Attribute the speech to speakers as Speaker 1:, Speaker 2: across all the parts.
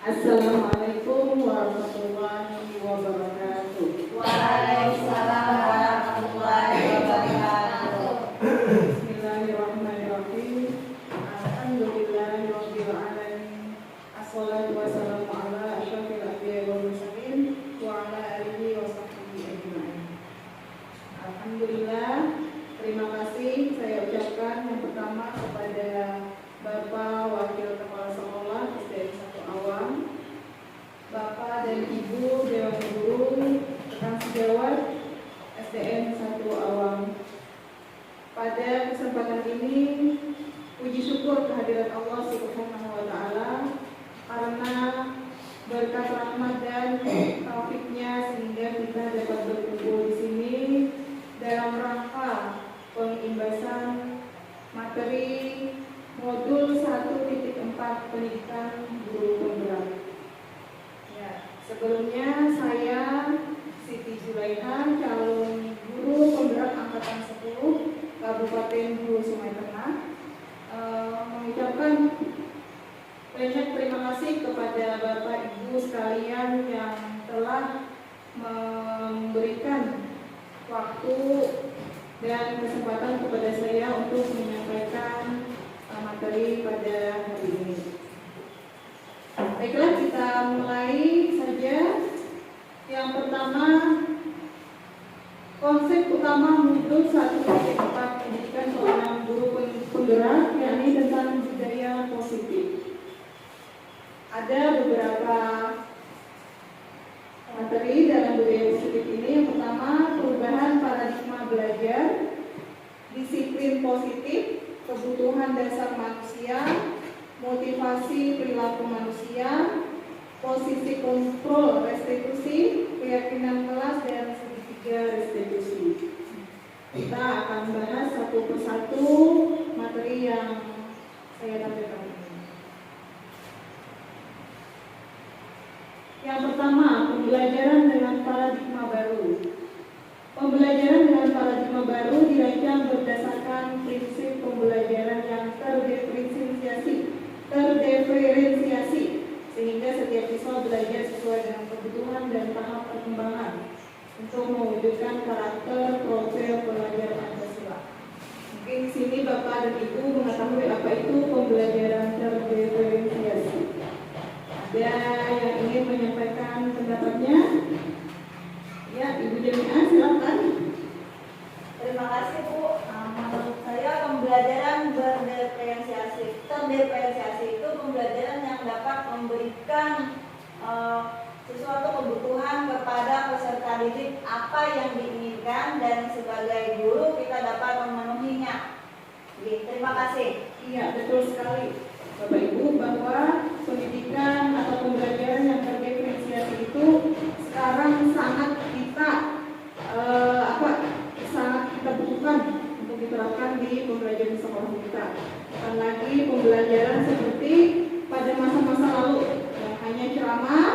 Speaker 1: Assalamualaikum warahmatullahi wabarakatuh.
Speaker 2: Waalaikumsalam warahmatullahi wabarakatuh.
Speaker 1: Bismillahirrahmanirrahim. Alhamdulillahirabbil alamin. Assalatu wassalamu ala asyrafil anbiya'i wal mursalin wa ala alihi wa sahbihi ajma'in. Alhamdulillah, terima kasih saya ucapkan yang pertama kepada Bapak Wakil Kepala Sekolah SDN 1 Awang, Bapak dan Ibu Dewan Guru rekan sejawat SDN 1 Awang. Pada kesempatan ini, puji syukur kehadirat Allah Subhanahu wa Ta'ala karena berkat rahmat dan taufiknya sehingga kita dapat berkumpul di sini dalam rangka pengimbasan materi modul 1.4 pendidikan guru penggerak. Ya, sebelumnya saya Siti Zulaiha, calon guru penggerak angkatan 10 Kabupaten Hulu Sungai Tengah, mengucapkan banyak terima kasih kepada Bapak Ibu sekalian yang telah memberikan waktu dan kesempatan kepada saya untuk menyampaikan materi pada hari ini. Baiklah, kita mulai saja. Yang pertama, konsep utama modul 1.4 pendidikan seorang guru penggerak, yakni tentang budaya positif. Ada beberapa materi dalam budaya positif ini. Yang pertama, perubahan paradigma belajar, disiplin positif, kebutuhan dasar manusia, motivasi perilaku manusia, posisi kontrol restitusi, keyakinan kelas, dan segitiga restitusi. Kita akan bahas satu persatu materi yang saya tampilkan ini. Yang pertama, pembelajaran dengan paradigma baru. Pembelajaran dengan paradigma baru dirancang berdasarkan prinsip pembelajaran yang terdiferensiasi, sehingga setiap siswa belajar sesuai dengan kebutuhan dan tahap perkembangan untuk mewujudkan karakter profil pelajar Pancasila. Mungkin di sini Bapak dan Ibu mengetahui apa itu pembelajaran terdiferensiasi. Ada yang ingin menyampaikan pendapatnya? Ya, Ibu Jami'ah, silakan.
Speaker 2: Terima kasih Bu. Menurut saya pembelajaran terdiferensiasi itu pembelajaran yang dapat memberikan sesuatu kebutuhan kepada peserta didik apa yang diinginkan, dan sebagai guru kita dapat memenuhinya. Terima kasih.
Speaker 1: Iya, betul sekali Bapak Ibu, bahwa pendidikan atau pembelajaran yang terdiferensiasi itu sekarang sangat kita butuhkan untuk diterapkan di pembelajaran sekolah kita. Bukan lagi pembelajaran seperti pada masa-masa lalu yang hanya ceramah,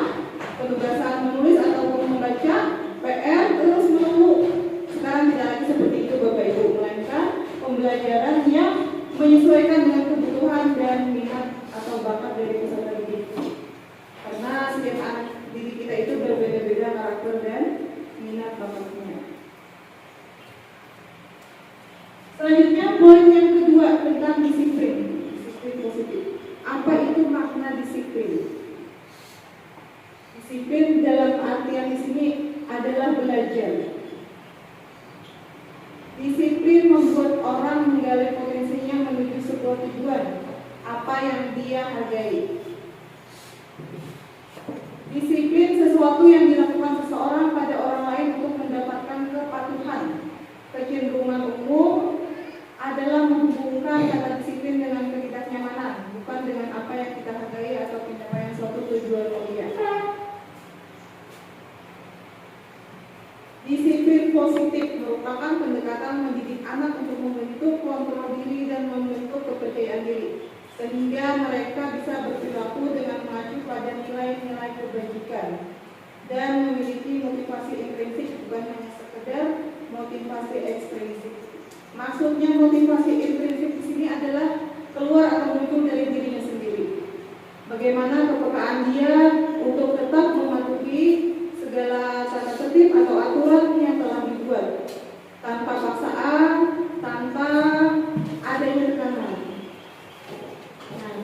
Speaker 1: penugasan menulis ataupun membaca, PR terus melulu. Sekarang tidak lagi seperti itu Bapak Ibu, melainkan pembelajaran yang menyesuaikan dengan kebutuhan dan minat atau bakat dari peserta didik. karakter dan minat bakatnya. Selanjutnya poin yang kedua tentang disiplin positif. Apa itu makna disiplin? Disiplin dalam artian di sini adalah belajar. Disiplin membuat orang menggali potensinya menuju sebuah tujuan, apa yang dia hargai. Disiplin sesuatu yang dilakukan seseorang pada orang lain untuk mendapatkan kepatuhan. Kecenderungan umum adalah menghubungkan kata disiplin dengan ketidaknyamanan, bukan dengan apa yang kita hargai atau pencapaian suatu tujuan mulia. Disiplin positif merupakan pendekatan mendidik anak untuk membentuk kontrol diri dan membentuk kepercayaan diri, sehingga mereka bisa berperilaku dengan mengacu pada nilai-nilai kebajikan dan memiliki motivasi intrinsik, bukan hanya sekedar motivasi ekstrinsik. Maksudnya motivasi intrinsik di sini adalah keluar atau muncul dari dirinya sendiri. Bagaimana kepekaan dia untuk tetap mematuhi segala tata tertib atau aturan yang telah dibuat, tanpa paksaan, tanpa adanya tekanan. Nah,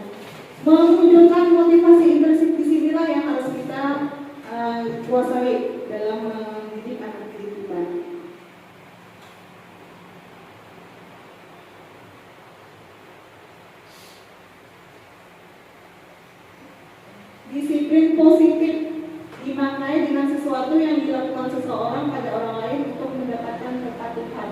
Speaker 1: memunculkan motivasi intrinsik di sinilah yang harus kita kuasai dalam mendidik anak didik kita. Disiplin positif dimaknai dengan sesuatu yang dilakukan seseorang pada orang lain untuk mendapatkan kepatuhan.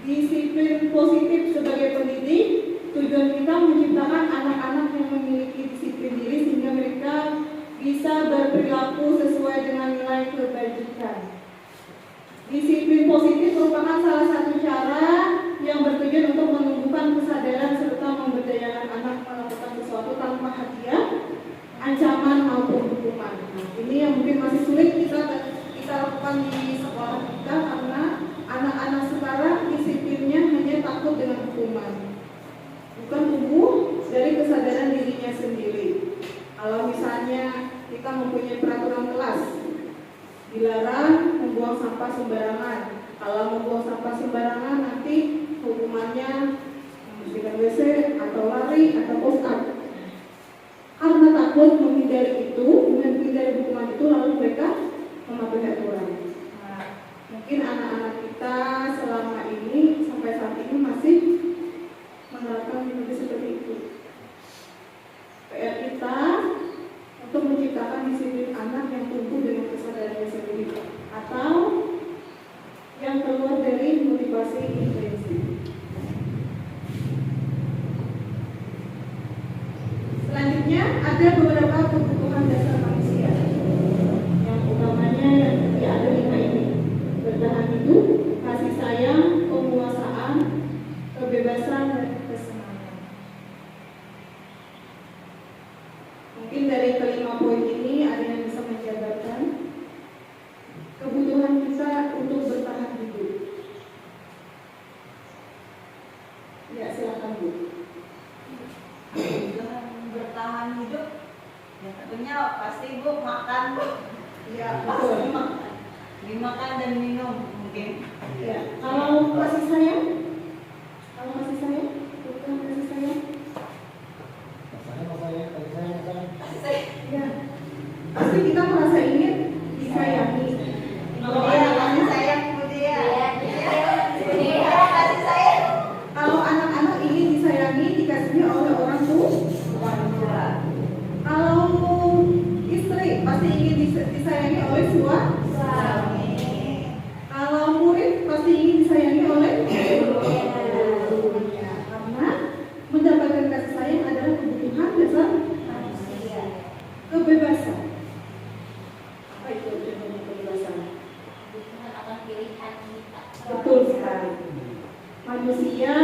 Speaker 1: Disiplin positif sebagai pendidik, tujuan kita menciptakan anak-anak yang memiliki disiplin diri sehingga mereka bisa berperilaku sesuai dengan nilai kebajikan. Disiplin positif merupakan salah satu cara yang bertujuan untuk menumbuhkan kesadaran serta memberdayakan anak melakukan sesuatu tanpa hadiah, ancaman maupun hukuman. Nah, ini yang mungkin masih sulit kita lakukan di sekolah kita karena anak-anak sekarang disiplinnya hanya takut dengan hukuman, bukan tumbuh dari kesadaran dirinya sendiri. Kalau misalnya kita mempunyai peraturan kelas, dilarang membuang sampah sembarangan. Kalau membuang sampah sembarangan nanti hukumannya membersihkan WC atau lari atau push up. Karena takut menghindari hukuman itu, lalu mereka mematuhi aturan. Nah, mungkin anak-anak kita selama ini sampai saat ini masih menerapkan metode seperti itu. PR kita untuk menciptakan disiplin anak yang tumbuh dengan kesadarannya sendiri atau yang keluar dari motivasi intrinsik. Selanjutnya ada beberapa kebutuhan dasar manusia. Yang utamanya ada 5 ini: bertahan hidup, kasih sayang, penguasaan, kebebasan, dan kesenangan. Mungkin dari kelima poin ini ada yang bisa menjabarkan kebutuhan kita untuk bertahan hidup. Ya, silakan Bu.
Speaker 2: Bertahan hidup, ya tentunya pasti Bu makan.
Speaker 1: Ya,
Speaker 2: Pasti
Speaker 1: betul.
Speaker 2: makan. Dimakan dan minum mungkin.
Speaker 1: Ya, kalau kasih sayang, bukan kasih sayang. Ya, pasti kita merasa ingin disayangi. Kalau anak-anak
Speaker 2: sayang dia. Kasih sayang.
Speaker 1: Kalau anak-anak ingin disayangi, dikasihnya oleh orang tua. Kalau istri pasti ingin disayangi oleh suami. Kalau murid pasti ingin disayangi oleh gurunya. Karena mendapatkan kasih sayang adalah kebutuhan dasar manusia. Kebebasan. Apa itu kebebasan?
Speaker 2: Kebutuhan akan pilihan kita.
Speaker 1: Betul sekali. Manusia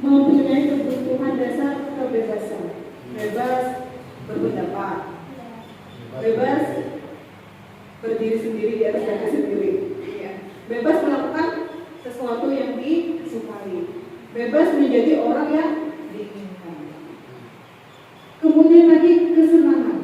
Speaker 1: mempunyai kebutuhan dasar kebebasan. Bebas berpendapat, bebas berdiri sendiri di atas kaki sendiri, bebas melakukan sesuatu yang disukai, bebas menjadi orang yang diinginkan. Kemudian lagi kesenangan.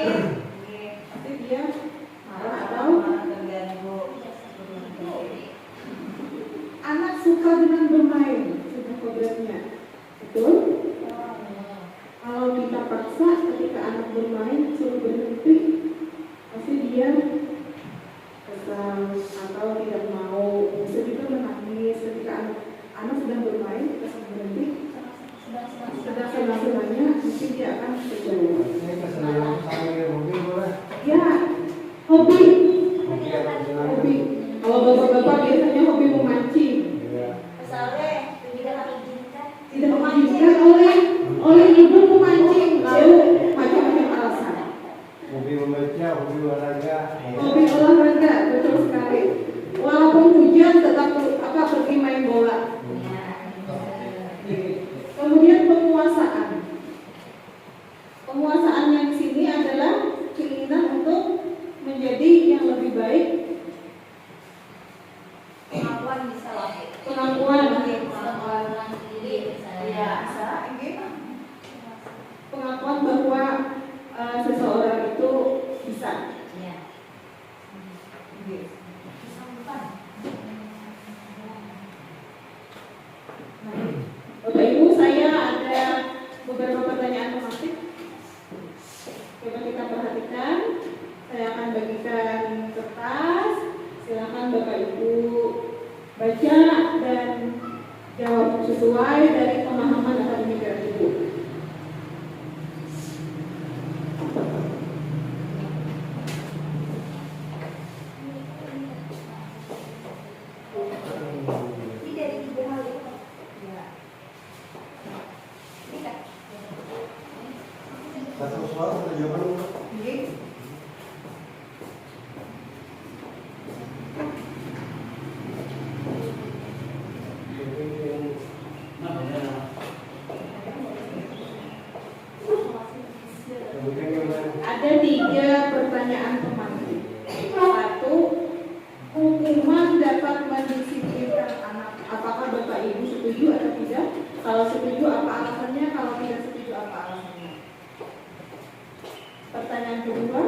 Speaker 1: Pasti dia marah atau
Speaker 2: terganggu.
Speaker 1: anak suka dengan bermain, sudah kodratnya. Betul? Kalau kita paksa ketika anak bermain suruh berhenti, pasti dia kesal atau tidak mau. Bisa juga menangis ketika anak sedang bermain, kita suruh berhenti. Sedang senang-senangnya, mungkin dia akan kecewa.
Speaker 3: Ini kesenangan sambil hobi boleh?
Speaker 1: Ya, hobi.
Speaker 3: Hobi atau kesenangan?
Speaker 1: Hobi. Kalau bapak-bapak biasanya hobi memancing.
Speaker 3: Iya.
Speaker 2: Misalnya tidak mengizinkan.
Speaker 1: Tidak mengizinkan oleh ibu memancing, lalu macam-macam alasan.
Speaker 3: Hobi membaca, hobi olahraga.
Speaker 1: Hobi olahraga, betul sekali. Walaupun hujan tetap pergi main bola. Kemudian penguasaan. Penguasaan yang di sini adalah keinginan untuk menjadi yang lebih baik.
Speaker 2: Pengakuan bisa lah.
Speaker 1: Pengakuan.
Speaker 2: Pengakuan diri misalnya.
Speaker 1: Bisa. Pengakuan bahwa seseorang itu bisa.
Speaker 2: Iya.
Speaker 1: Bapak Ibu, saya ada beberapa pertanyaan tematik. Coba kita perhatikan. Saya akan bagikan kertas. Silakan Bapak Ibu baca dan jawab sesuai dari pemahaman akademik Ibu.
Speaker 3: Satu soal, satu jawaban.
Speaker 1: Ada 3 pertanyaan tematik. 1, hukuman dapat mendisiplinkan anak. Apakah Bapak Ibu setuju atau tidak? Kalau setuju apa alasannya? Kalau tidak setuju apa alasannya? Pertanyaan kedua,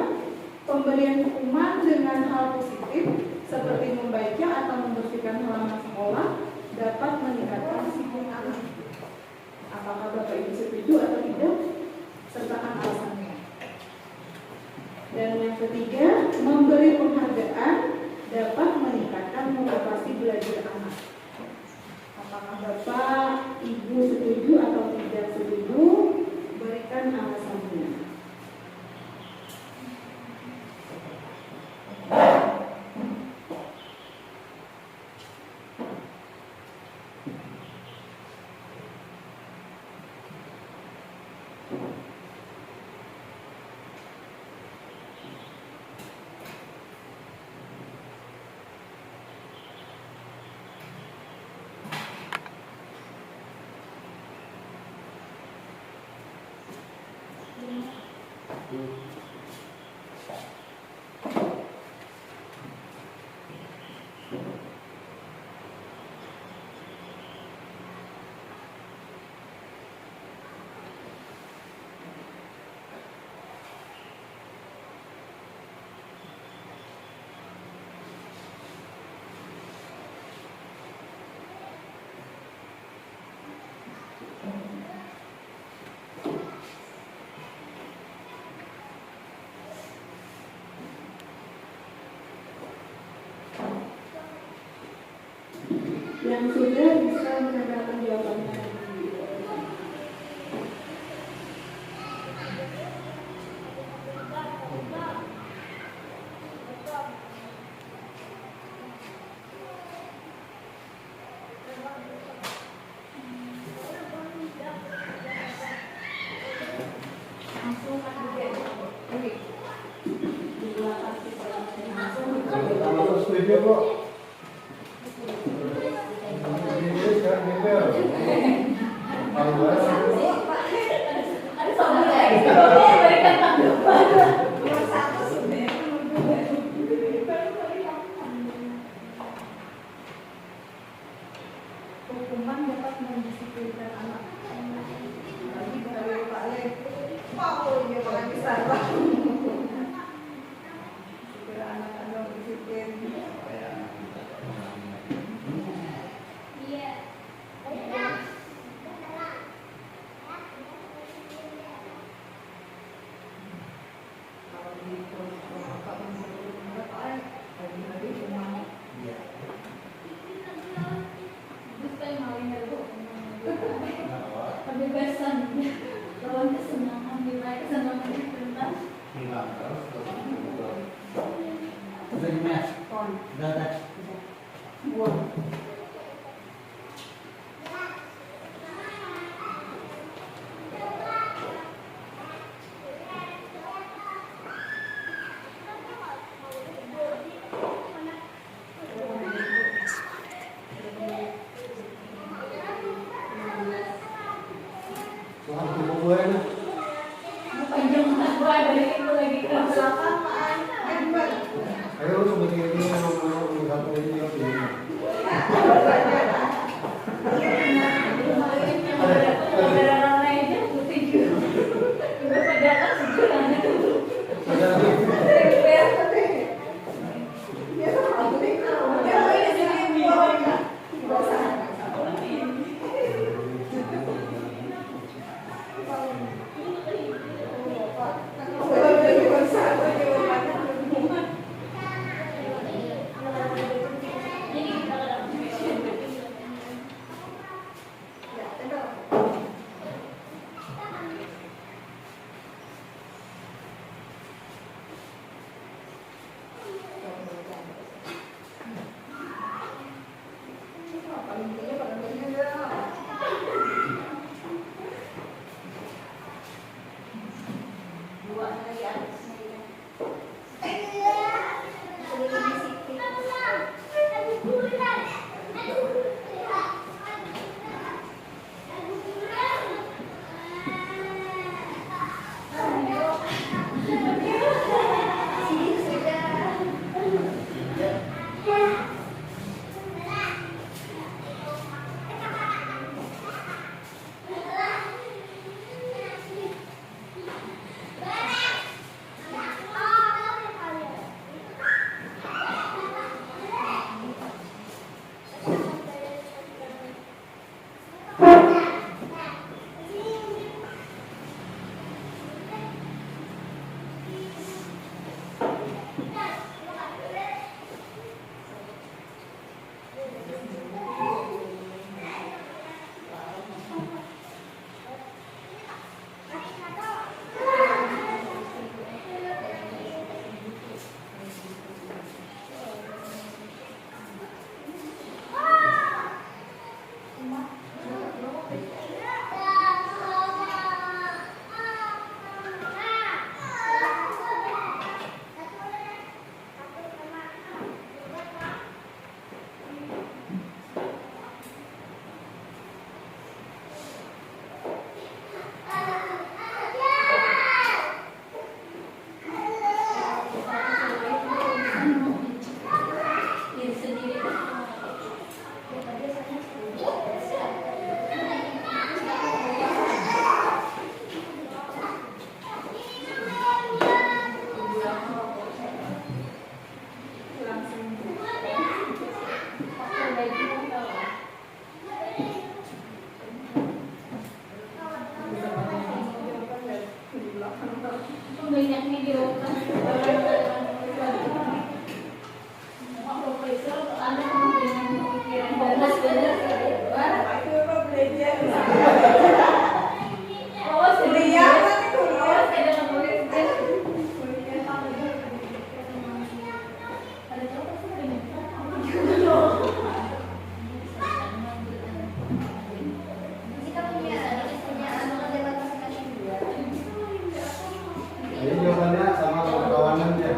Speaker 1: pemberian hukuman dengan hal positif seperti membaca atau membersihkan halaman sekolah dapat meningkatkan disiplin anak. Apakah Bapak Ibu setuju atau tidak? Sertakan alasannya. Dan yang ketiga, memberi penghargaan dapat meningkatkan motivasi belajar anak. Apakah Bapak Ibu setuju atau tidak setuju? Berikan alasannya. Yang sudah bisa menandakan jawabannya.
Speaker 3: Kalau setuju kok. Ini sekarang nempel. Kalau
Speaker 1: Hukuman dapat mendisiplinkan anak. Lagi dari Pak Le. Wow, dia paling besar.
Speaker 4: Kebebasan, lawan kesenangan, nilai kesenangan itu tentang
Speaker 5: Udah di mes? Udah tes?
Speaker 1: Buang.
Speaker 3: Tuhan tunggu gue nih.
Speaker 4: panjang gua dari itu lagi kelas 8
Speaker 3: Ayo lu seperti ini ngomong satu ini dia pilih.
Speaker 4: ada orang lain aja putih juga udah pada kan sejuran banyak video kan profesor ada dengan pemikiran benar-benar
Speaker 3: Jadi jawabannya sama kawanannya.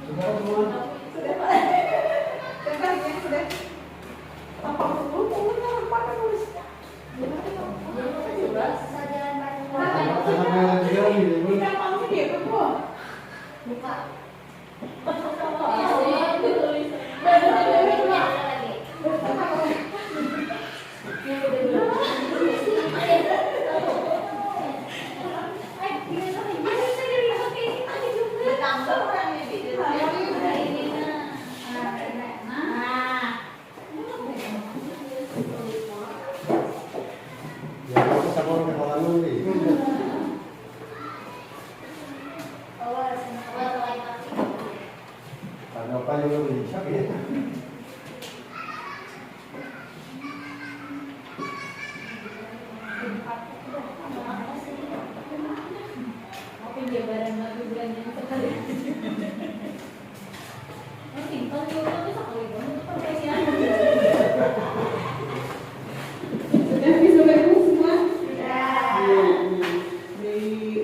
Speaker 3: Sudah semua? Sama dia ini.
Speaker 4: buka
Speaker 2: Ditambah orang ini.
Speaker 3: Ya, aku sama orang yang nih. Karena apa yang lebih bisa ya?
Speaker 4: Oke, jabaran lagu belanjaan sekali. Oh, simpel juga tapi sekali banget profesional.
Speaker 1: Sudah bisa Bapak Ibu semua?
Speaker 2: Ya.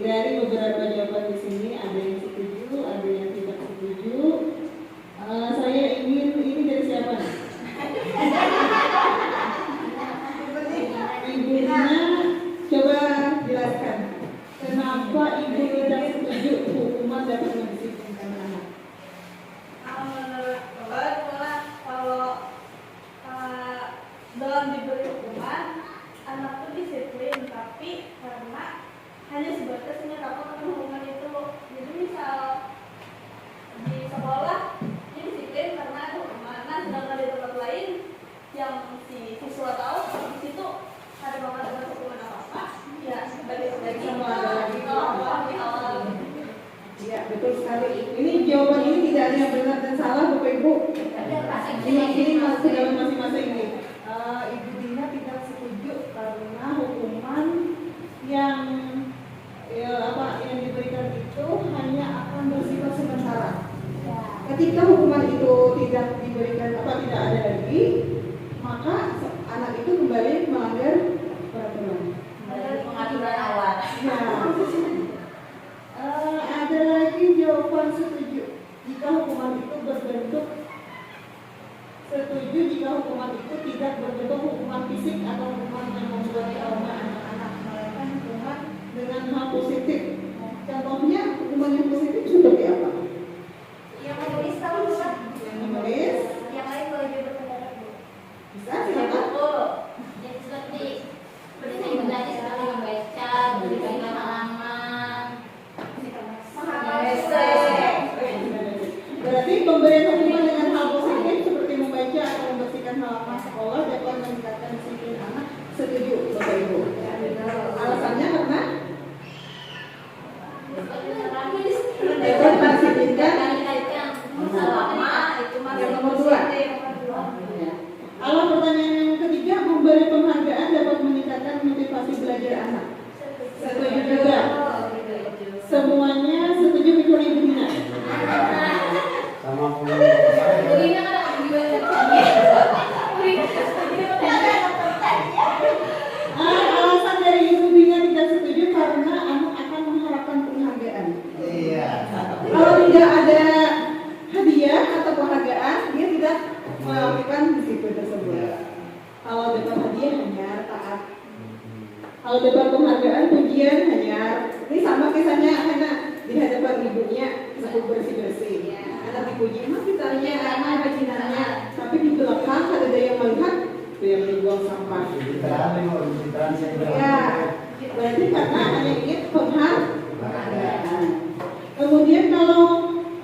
Speaker 1: Dari beberapa jawaban di sini ada yang setuju, ada yang tidak setuju. Saya ingin ini dari siapa? Ibu Dina, coba jelaskan. Kenapa Ibu tidak setuju hukuman dapat mendisiplinkan anak?
Speaker 2: Menurut malah kalau dalam diberi hukuman anak itu disiplin, tapi karena hanya sebatas ingat apa hukuman itu. Jadi misal di sekolah dia disiplin karena ada hukuman, nah sedangkan di tempat lain yang si siswa tahu di situ ada banget ada hukuman apa ya sebagai
Speaker 1: Sama ada lagi.
Speaker 2: di awal.
Speaker 1: Ya, betul sekali. Ini jawaban ini tidak ada yang benar dan salah, Bapak Ibu. Ini masuk dalam masing-masing ini. Ibu Dina tidak setuju karena hukuman yang yang diberikan itu hanya akan bersifat sementara. Ketika hukuman itu tidak diberikan tidak ada lagi, maka anak itu kembali melanggar peraturan.
Speaker 2: Pengaturan awal.
Speaker 1: Ya. Ada lagi jawaban setuju jika hukuman itu berbentuk tidak berbentuk hukuman fisik atau hukuman yang membuat trauma anak-anak, melainkan hukuman dengan hal positif. Contohnya hukuman yang positif seperti apa?
Speaker 2: Yang menulis tahu bukan?
Speaker 1: Yang menulis
Speaker 2: Yang lain boleh juga berpendapat Bu.
Speaker 1: bisa silakan.
Speaker 4: Jadi seperti berarti sekali membaca, berikan halaman.
Speaker 1: Berarti pemberian hukuman dengan hal positif seperti membaca atau membersihkan halaman sekolah dapat meningkatkan disiplin anak. Setuju, Bapak Ibu? Alasannya karena dapat mendisiplinkan. Yang nomor 2. Alat pertanyaan yang ketiga, memberi penghargaan dapat meningkatkan motivasi belajar anak. Setuju juga. Semuanya setuju kecuali Ibu Dina.
Speaker 3: Sama punya saya.
Speaker 1: Alasan dari Ibu Dina tidak setuju karena anak akan mengharapkan penghargaan.
Speaker 3: Iya.
Speaker 1: Kalau tidak ada hadiah atau penghargaan, dia tidak melakukan disiplin tersebut. Kalau dapat hadiah hanya taat. Kalau dapat penghargaan, pujian hanya. Ini sama kisahnya anak di hadapan ibunya sebut bersih-bersih. Anak dipuji, mah ditanya karena bajinannya, tapi di belakang ada yang melihat dia membuang sampah. Ya, berarti karena hanya ingin penghargaan. Kemudian kalau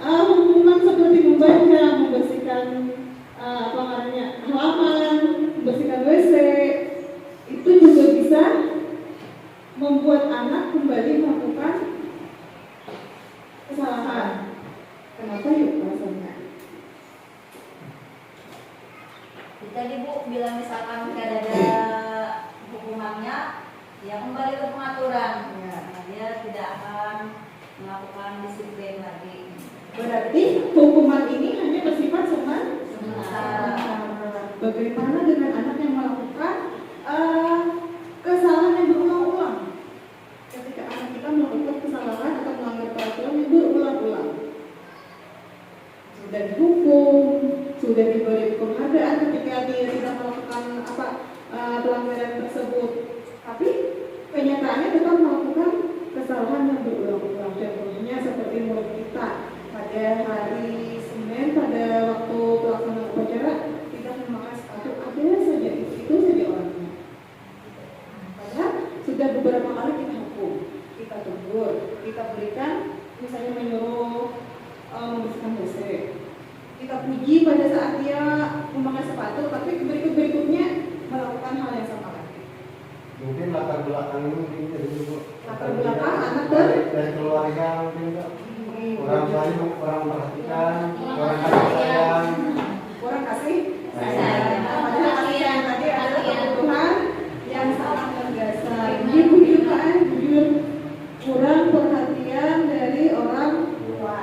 Speaker 1: hukuman seperti membaca, membersihkan halaman, membersihkan WC, itu juga bisa membuat anak kembali melakukan kesalahan. Kenapa yuk alasannya?
Speaker 2: Tadi Bu bilang misalkan tidak ada hukumannya, ya kembali ke pengaturan.
Speaker 1: Ya.
Speaker 2: Nah, dia tidak akan melakukan disiplin lagi.
Speaker 1: Berarti hukuman ini hanya bersifat
Speaker 2: Sementara.
Speaker 1: Bagaimana dengan anak yang melakukan kesalahan yang berulang-ulang? Ketika anak kita melakukan kesalahan atau melanggar peraturan yang berulang-ulang, sudah dihukum, sudah diberi penghargaan ketika dia tidak melakukan pelanggaran tersebut, tapi kenyataannya tetap melakukan kesalahan yang berulang-ulang. Contohnya seperti murid kita pada hari Senin pada waktu pelaksanaan membersihkan WC. Kita puji pada saat dia memakai sepatu, tapi berikutnya melakukan hal yang sama lagi.
Speaker 3: Mungkin latar belakang ini mungkin jadi dulu.
Speaker 1: Latar belakang anak
Speaker 3: dari keluarga mungkin Kak. Orang tuanya orang memperhatikan, orang kasih sayang.
Speaker 1: orang kasih
Speaker 4: Sayang.
Speaker 1: padahal kasih sayang tadi adalah kebutuhan yang sangat mendasar. Jujur kan, jujur kurang perhatian dari orang tua.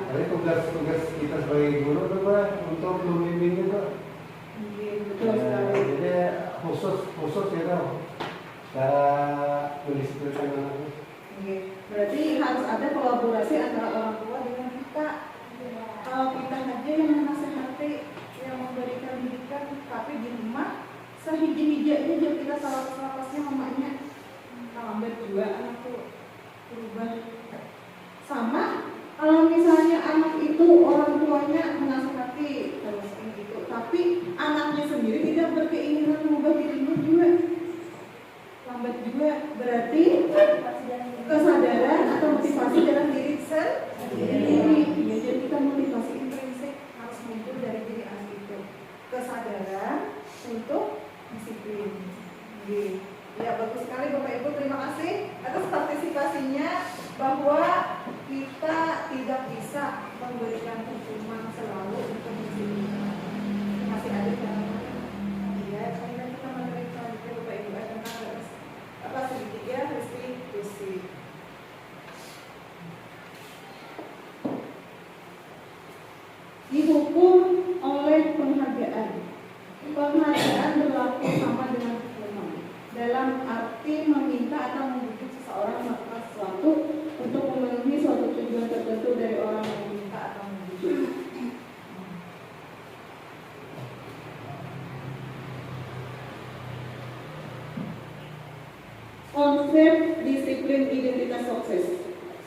Speaker 3: Tapi tugas kita sebagai guru tuh Pak, untuk membimbing itu.
Speaker 1: Betul sekali.
Speaker 3: Jadi khusus ya Kak. Cara mendisiplinkan anak.
Speaker 1: Berarti harus ada kolaborasi antara orang tua dengan kita. Kalau kita aja yang menasehati, yang memberikan didikan, tapi di rumah sehiji-hijanya aja kita salah-salahnya mamanya lambat juga anak tuh berubah. Sama kalau misalnya anak itu orang tuanya menasehati terus gitu, tapi anaknya sendiri tidak berkeinginan mengubah dirinya juga lambat juga, berarti kesadaran atau motivasi dalam diri sendiri. Ya, jadi kita motivasi intrinsik harus muncul dari diri anak itu, kesadaran untuk disiplin. Ya, bagus sekali Bapak Ibu, terima kasih atas partisipasinya, bahwa kita tidak bisa memberikan hukuman selalu untuk disiplin. Masih ada jalan. Ya, saya kita menerima selanjutnya Bapak Ibu tentang apa sedikit ya restitusi. Dihukum oleh penghargaan. Penghargaan berlaku sama dengan hukuman dalam arti meminta atau membujuk seseorang melakukan sesuatu untuk memenuhi suatu tujuan tertentu dari orang yang meminta atau membujuk. Konsep disiplin identitas sukses.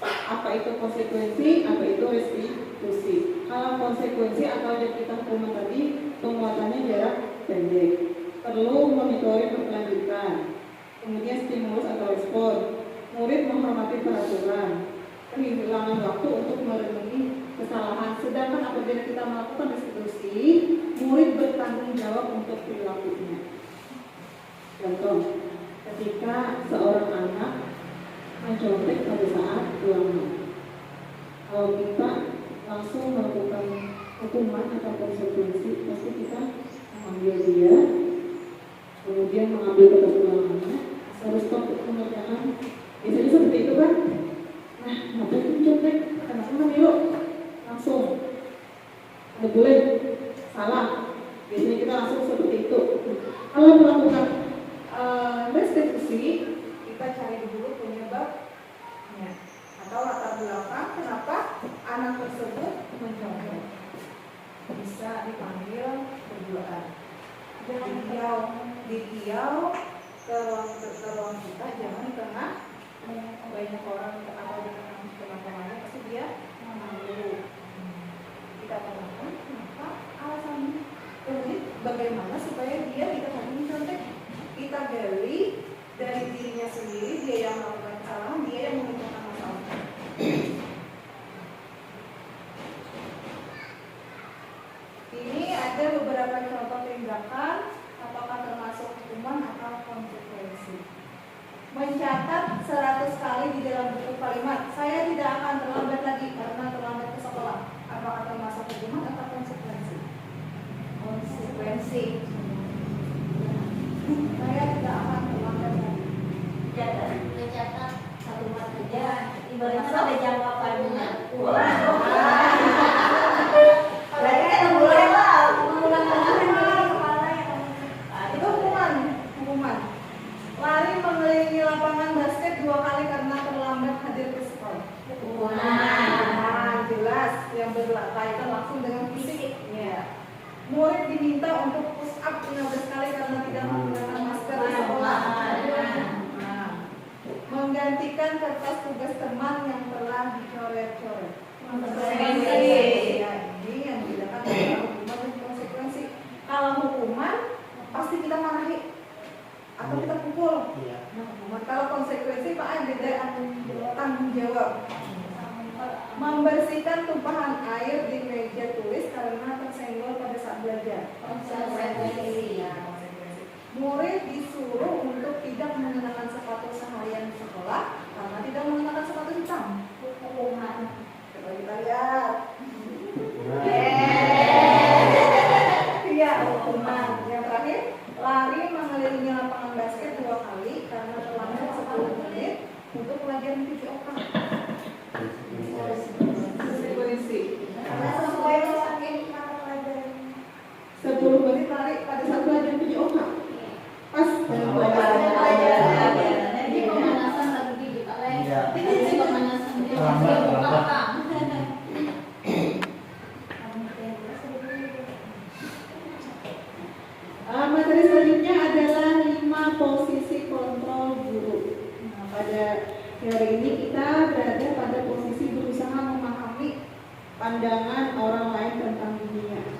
Speaker 1: Apa itu konsekuensi, apa itu restitusi. Kalau konsekuensi atau yang kita hukuman tadi, penguatannya jarak pendek, perlu monitoring berkelanjutan, kemudian stimulus atau respon, murid menghormati peraturan, kehilangan waktu untuk merenungi kesalahan. Sedangkan apabila kita melakukan restitusi, murid bertanggung jawab untuk perilakunya. Contoh, ketika seorang anak mencontek pada saat ulangan, kalau kita langsung melakukan hukuman atau konsekuensi, pasti kita mengambil dia, kemudian mengambil kertas ulangannya, harus stop pengerjaan. Biasanya seperti itu kan? Nah, ngapain itu contek? Kenapa nggak yuk? Langsung. Nggak boleh. Salah. Biasanya kita langsung seperti itu. Kalau melakukan restitusi, kita cari dulu penyebabnya atau latar belakang kenapa anak tersebut mencontek. Bisa dipanggil berduaan. Jangan didiau ke ruang kita, jangan di tengah banyak orang atau di tengah teman-temannya, pasti dia malu. Kita tanyakan kenapa alasannya, kemudian bagaimana supaya dia tidak lagi mencontek. Kita gali dari dirinya sendiri, dia yang melakukan kesalahan, dia yang memecahkan masalah. Ini ada beberapa contoh tindakan, apakah termasuk hukuman atau konsekuensi. Mencatat 100 kali di dalam buku kalimat, saya tidak akan terlambat lagi karena terlambat ke sekolah. Apakah termasuk hukuman atau konsekuensi? Konsekuensi. Saya tidak akan terlambat lagi.
Speaker 4: Mencatat satu mat saja.
Speaker 2: Ibaratnya
Speaker 4: ada jawabannya.
Speaker 2: Berarti kan boleh lah, mengulang-ulang kepala yang itu hukuman. Lari mengelilingi lapangan basket 2 kali karena terlambat hadir ke sekolah. Nah, jelas yang berkaitan langsung dengan fisik. Ya. Murid diminta untuk push up 15 kali karena tidak menggunakan masker di sekolah. Nah, menggantikan kertas tugas teman yang telah dicoret-coret.
Speaker 4: Konsekuensi.
Speaker 2: Ya, ini yang dibedakan antara hukuman dan konsekuensi. Kalau hukuman pasti kita marahi atau kita pukul. Nah, hukuman. Kalau konsekuensi Pak, beda tanggung jawab.
Speaker 1: Membersihkan tumpahan air di meja tulis karena tersenggol pada saat belajar.
Speaker 4: Konsekuensi.
Speaker 1: Murid disuruh untuk tidak mengenakan sepatu seharian di sekolah karena tidak mengenakan sepatu hitam.
Speaker 4: Hukuman.
Speaker 1: Coba kita lihat.
Speaker 3: Nah,
Speaker 1: Iya, hukuman. Yang terakhir, lari mengelilingi lapangan basket 2 kali karena terlambat 10 menit untuk pelajaran PJOK. Konsekuensi.
Speaker 2: Karena sesuai dengan mata pelajaran.
Speaker 1: 10 menit lari pada saat pelajaran PJOK. Pas
Speaker 2: Pelajaran.
Speaker 4: Ini pemanasan lagi kita les.
Speaker 5: Iya.
Speaker 4: Ini pemanasan dia
Speaker 5: Terlambat,
Speaker 4: masih
Speaker 5: terlambat.
Speaker 4: buka.
Speaker 1: Materi selanjutnya adalah 5 posisi kontrol guru. Nah, pada teori ini kita berada pada posisi berusaha memahami pandangan orang lain tentang dunia,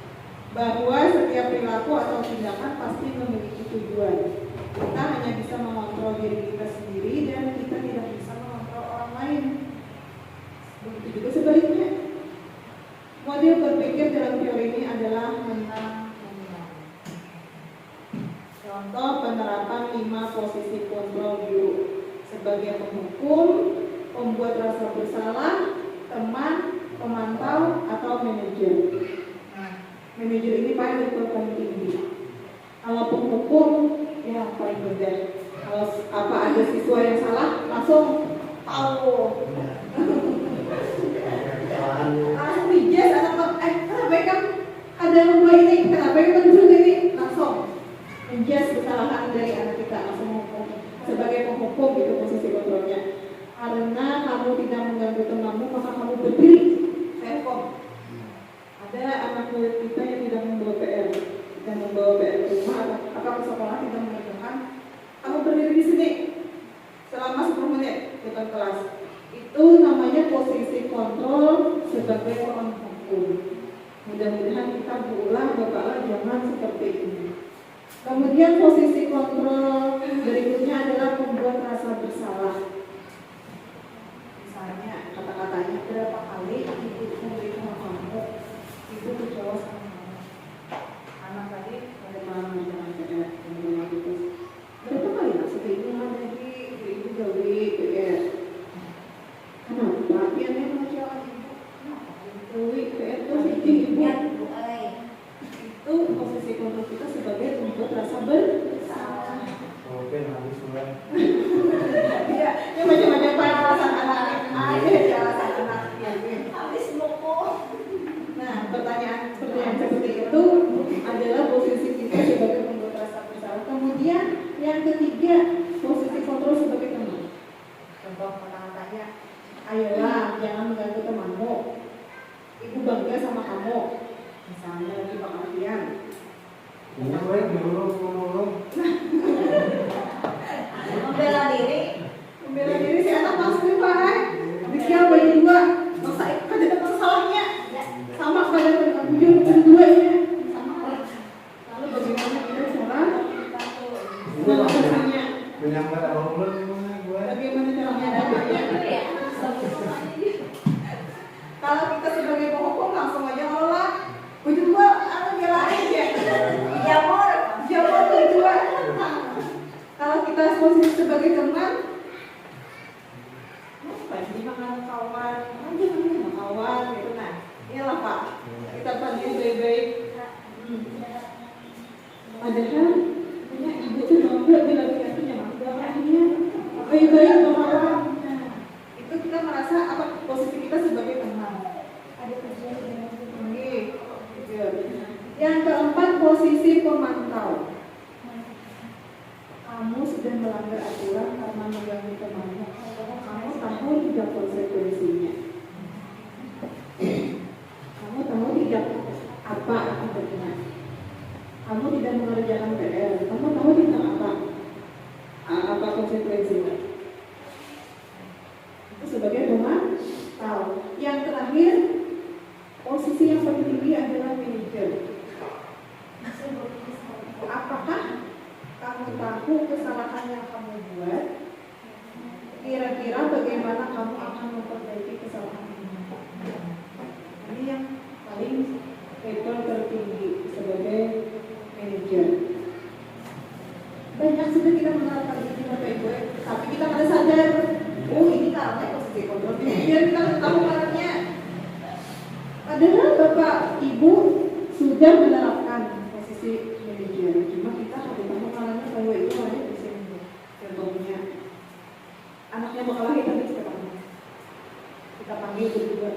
Speaker 1: bahwa setiap perilaku atau tindakan pasti memiliki tujuan. Kita hanya bisa mengontrol diri kita sendiri dan kita tidak bisa mengontrol orang lain. Begitu juga sebaliknya. Model berpikir dalam teori ini adalah menang. Contoh penerapan 5 posisi kontrol guru sebagai penghukum, pembuat rasa bersalah, teman, pemantau, atau manajer. Nah, manajer ini paling tinggi. Kalau penghukum, ya paling mudah. Kalau apa ada siswa yang salah, langsung tahu. Langsung dijaz atau kenapa kan ada lomba ini, kenapa kan ini, langsung menjas kesalahan dari anak kita, langsung menghukum. Sebagai penghukum itu posisi kontrolnya. Karena kamu tidak mengganggu temanmu, maka kamu berdiri. Faircom. Ada anak murid kita yang tidak membawa PR dan membawa PR ke rumah atau ke sekolah, tidak mengerjakan. Kamu berdiri di sini selama 10 menit depan kelas. Itu namanya posisi kontrol sebagai penghukum. Mudah-mudahan kita berulang Bapak jangan seperti ini. Kemudian posisi kontrol berikutnya adalah membuat rasa bersalah. Misalnya kata-katanya berapa kali ibu memberi sama kamu, ibu kecewa sama kamu. Anak tadi ada malam dengan PR, dengan itu. Berapa kali maksudnya ibu lagi, ibu gawe PR. Kenapa? Dia memang kecewa ibu. Kenapa? Gawe PR terus ibu. Itu posisi kontrol kita sebagai membuat rasa bersalah.
Speaker 3: oke, habis mulai.
Speaker 1: Iya, ini macam-macam alasan anak-anak. Ada alasan anak.
Speaker 2: Habis buku.
Speaker 1: Nah, pertanyaan seperti itu adalah posisi kita sebagai membuat rasa bersalah. Kemudian yang ketiga, posisi kontrol sebagai teman. Contoh kata-katanya, ayolah jangan mengganggu temanmu. Ibu bangga sama kamu. Misalnya lagi pengertian.
Speaker 3: Ini baik diulung.
Speaker 2: Membela diri.
Speaker 1: Membela diri si anak pasti Pak. Dia bagi 2, masa itu kan ada masalahnya. Sama pada bujur kedua ya. Sama. Lalu bagaimana kita cara mengatasinya?
Speaker 3: Menyambar apa gimana gue?
Speaker 1: Bagaimana cara menghadapinya? Kalau kita sebagai penghukum langsung aja ngolah. Bujur 2, jalanin ya. Jamur kedua. Kalau kita posisi sebagai teman, apa sih makan kawan, aja sama kawan gitu. Nah, inilah Pak, kita panggil baik-baik. Padahal punya ibu tuh bangga bila punya mangganya baik-baik sama kawan. Nah, itu kita merasa apa posisi kita sebagai teman. Ada tujuan dengan tinggi. Yang keempat, posisi pemantau. Kamu sudah melanggar aturan karena mengganggu temanmu. Kamu tahu tidak konsekuensinya. Kamu tahu tidak apa akibatnya. Kamu tidak mengerjakan PR. Kamu tahu tidak apa konsekuensinya. Itu sebagai pemantau. Yang terakhir, posisi yang paling tinggi adalah manajer. Apakah kamu tahu kesalahan yang kamu buat? Kira-kira bagaimana kamu akan memperbaiki kesalahan ini? level tertinggi sebagai manajer. Banyak sudah kita menerapkan ini Bapak Ibu, tapi kita pada sadar, oh ini karena posisi kontrol biar kita tahu caranya. Padahal Bapak Ibu sudah menerapkan posisi manajer, cuma kita harus tahu caranya bahwa itu hanya posisi manajer. Contohnya, anaknya bakal lahir tapi kita panggil berdua.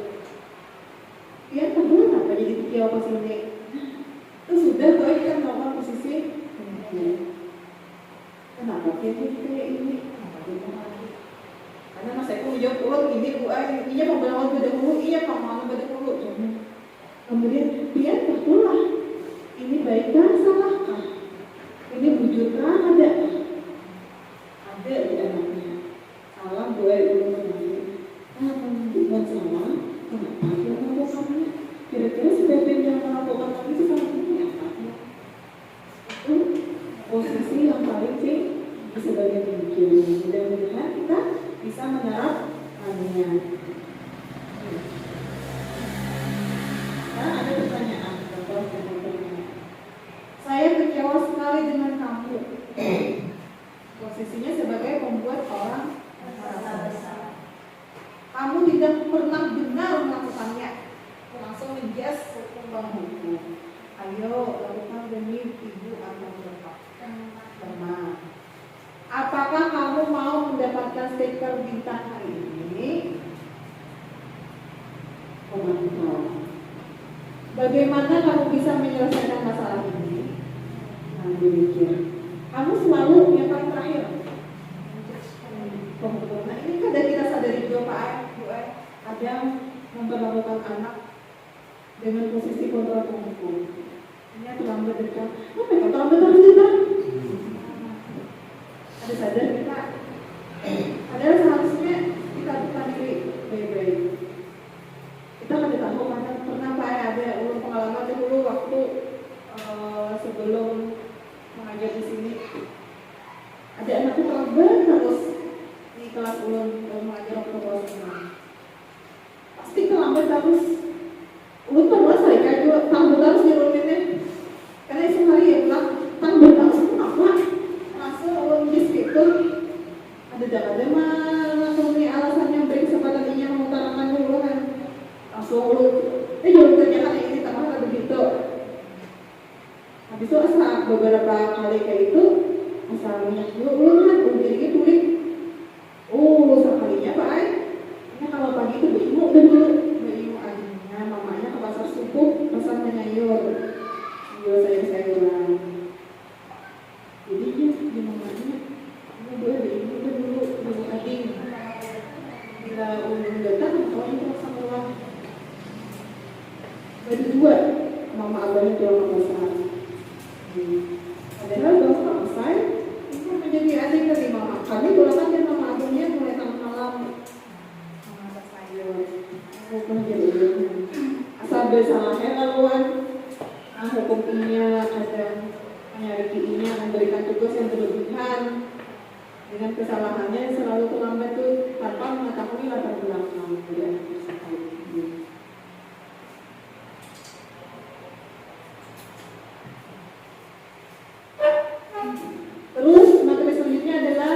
Speaker 1: Ya, tahu apa jadi tiga posisi? Itu sudah tuh kita melakukan posisi manajer. Kenapa kita kayak ini? Kenapa kita lagi? Karena Mas Eko menjawab ulang ini Bu Ai, iya mau berlawan pada dulu, iya mau malu pada dulu. Kemudian biar betulah ini baikkah salahkah? Ini bujutkah ada? Ada di anaknya. Salah Bu Ai belum lagi. Bukan salah. Kenapa dia melakukannya? Kira-kira sebabnya yang melakukan lagi itu salah ini apa? Itu posisi yang paling tinggi sebagai pemimpin. Mudah-mudahan kita bisa menerapkannya. Nah, ada pertanyaan, saya kecewa sekali dengan kamu. Posisinya sebagai pembuat orang merasa besar. Kamu tidak pernah benar melakukannya. Langsung menjas hukum. Ayo lakukan demi ibu atau bapak. Teman. Apakah kamu mau mendapatkan stiker bintang hari ini? Komentar. Bagaimana kamu bisa menyelesaikan masalah ini? Nah, demikian. Kamu selalu yang paling terakhir. Nah, ini kan dari kita sadari juga Pak Ai, ada memperlakukan anak dengan posisi kontrol hukum. Ini terlambat dekat. Apa ya? Terlambat dekat. Ada sadar kita. Padahal seharusnya kita bukan diri baik-baik. Kita kan tahu karena pernah Pak ada ulun pengalaman dulu waktu sebelum mengajar di sini. Ada anak terlambat terus di kelas ulun mengajar waktu kelas 6. Pasti terlambat terus. Ulun terus saya kan juga terlambat terus di ulunnya. Karena esok hari ya pulang terlambat terus apa? Langsung ulun di situ ada jaga-jaga langsung nih alasannya beri kesempatan ini mengutarakan dulu kan. Langsung ulun jangan kerjakan ini tak masalah begitu. Habis itu asal beberapa kali kayak itu asal minyak dulu ulun kan diri tulis. Oh sekalinya Pak Ai. Ini kalau pagi itu berimuk dulu. Berimuk aja. Mamanya ke pasar subuh pesan menyayur. Jual sayur-sayuran. Jadi dia mamanya ini boleh berimuk dulu ading. Bila ulun datang kalau itu langsung keluar. Baju dua, mama abahnya jual besar. Padahal bapak saya itu menjadi adik dari mama. Kami pulang dan mama abahnya mulai tengah malam memasak sayur. Bukan jadi asal bersalahnya laluan. Hukumnya ada menyarikinya memberikan tugas yang berlebihan. Dengan kesalahannya selalu terlambat tuh tanpa mengetahui latar belakang dari anak tersebut. Terus materi selanjutnya adalah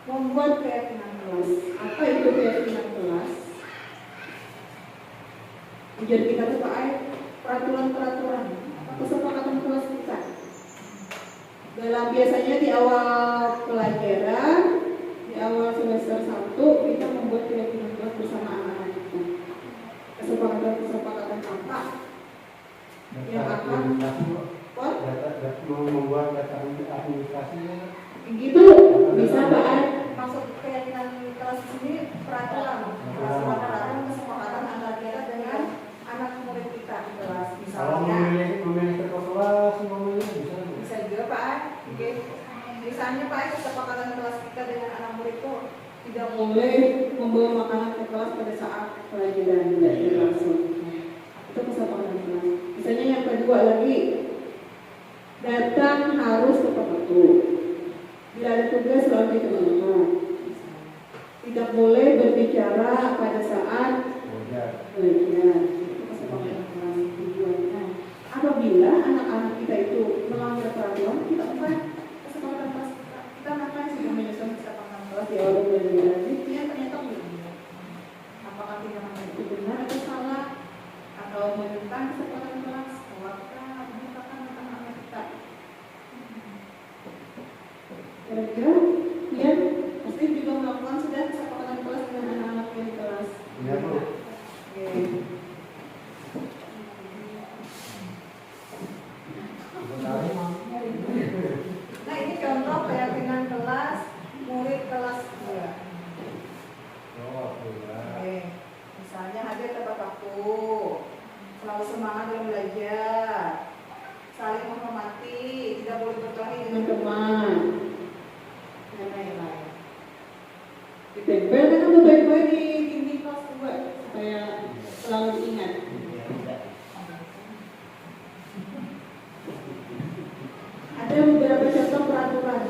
Speaker 1: membuat keyakinan kelas. Apa itu keyakinan kelas? Ujian kita tuh Pak Ai, peraturan-peraturan kesepakatan kelas kita. Dalam biasanya di awal pelajaran, di awal semester 1 kita membuat keyakinan kelas bersama anak-anak kita. Kesepakatan apa yang akan
Speaker 3: membuat data administrasi
Speaker 1: gitu bisa Pak Ai. Maksud keyakinan kelas ini peraturan kesepakatan antara kita dengan anak murid kita di kelas.
Speaker 3: kalau
Speaker 1: Misalnya
Speaker 3: memilih ketua kelas
Speaker 1: bisa juga Pak Ai. Oke. Misalnya Pak Ai kesepakatan kelas kita dengan anak murid itu tidak boleh membawa makanan ke kelas pada saat pelajaran tidak berlangsung. Itu kesepakatan kelas. Misalnya yang kedua lagi, datang harus tepat waktu. Bila ada tugas selalu dikerjakan. Tidak boleh berbicara pada saat belajar. Itu kesepakatan kelas. Tujuannya apabila anak-anak kita itu melanggar peraturan, kita ubah kesepakatan kelas kita makan sudah menyusun kesepakatan kelas di awal belajar dia ternyata begini. Apakah tindakan itu benar atau salah, atau menentang kesepakatan kelas, apakah menyatakan anak-anak kita? Kira-kira dia pasti juga melakukan sudah kesepakatan kelas dengan anak-anak yang di kelas.
Speaker 3: Iya, Bu.
Speaker 1: Oke. Nah ini contoh keyakinan kelas murid kelas 2. Oke. Misalnya hadir tepat waktu, selalu semangat dalam belajar, saling menghormati, tidak boleh berkelahi dengan teman, dan lain-lain. Ditempelkan atau baik-baik di dinding kelas 2 supaya selalu diingat. Ada beberapa contoh peraturan.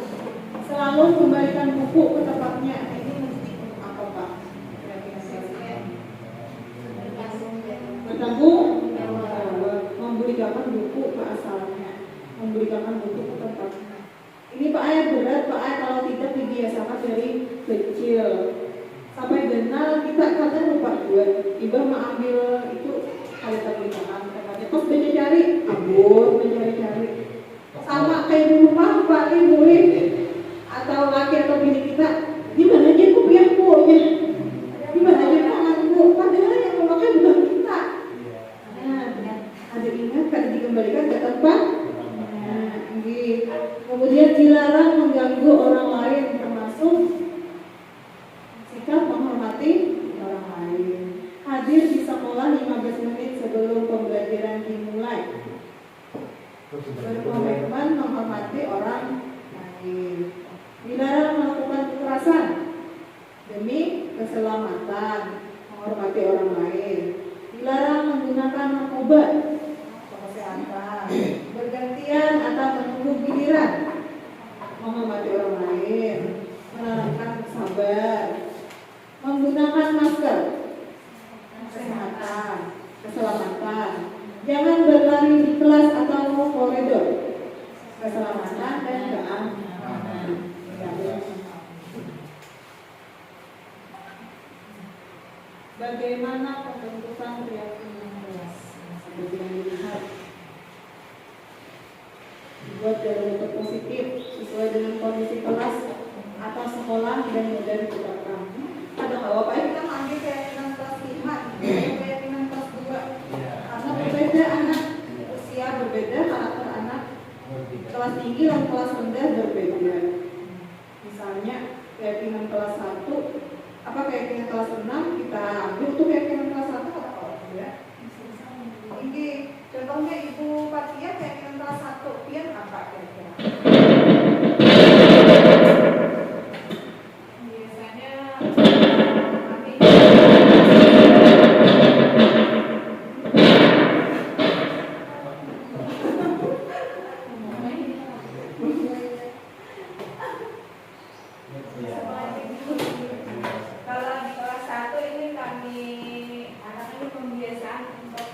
Speaker 1: Selalu kembalikan buku ke tempatnya. Ini mesti apa Pak? Kira-kira saya bertanggung memberikan buku ke asalnya, memberikan buku ke tempatnya. Ini Pak Ayah berat, Pak Ayah kalau tidak dibiasakan dari kecil sampai benar kita kadang lupa buat. Ibu mau ambil itu ada tabungan tempatnya. Pas baca cari, abur mencari-cari. Sama kayak di rumah Pak Ibu atau laki atau bini kita, gimana aja kopiahku ya, gimana aja tanganku, padahal yang memakai bukan kita. Nah, ada ingat kada dikembalikan ke tempat. Nah, gitu. Kemudian dilarang mengganggu orang lain, termasuk sikap menghormati orang lain. Hadir di sekolah 15 menit sebelum pembelajaran dimulai. Berkomitmen menghormati orang lain. Dilarang melakukan kekerasan demi keselamatan, menghormati orang lain. Dilarang menggunakan narkoba, kesehatan, bergantian atau menunggu giliran, menghormati orang lain, menanamkan sabar, menggunakan masker, kesehatan, keselamatan. Jangan berlari di kelas atau koridor, keselamatan dan keamanan. Bagaimana pembentukan keyakinan kelas? Seperti yang dilihat, dibuat dalam bentuk positif sesuai dengan kondisi kelas atau sekolah dan mudah diterapkan. Ada nggak apa-apa kita ambil keyakinan kelas 5, keyakinan kelas 2. Karena berbeda anak, usia berbeda, karakter anak, kelas tinggi dan kelas rendah berbeda. Misalnya keyakinan kelas 1, apa keyakinan kelas 6 kita ambil untuk keyakinan kelas 1 atau ya? Ini contohnya Ibu Fatia keyakinan kelas 1, Pian apa kira-kira?
Speaker 4: Biasanya kalau di kelas 1 ini kami anak ini pembiasaan untuk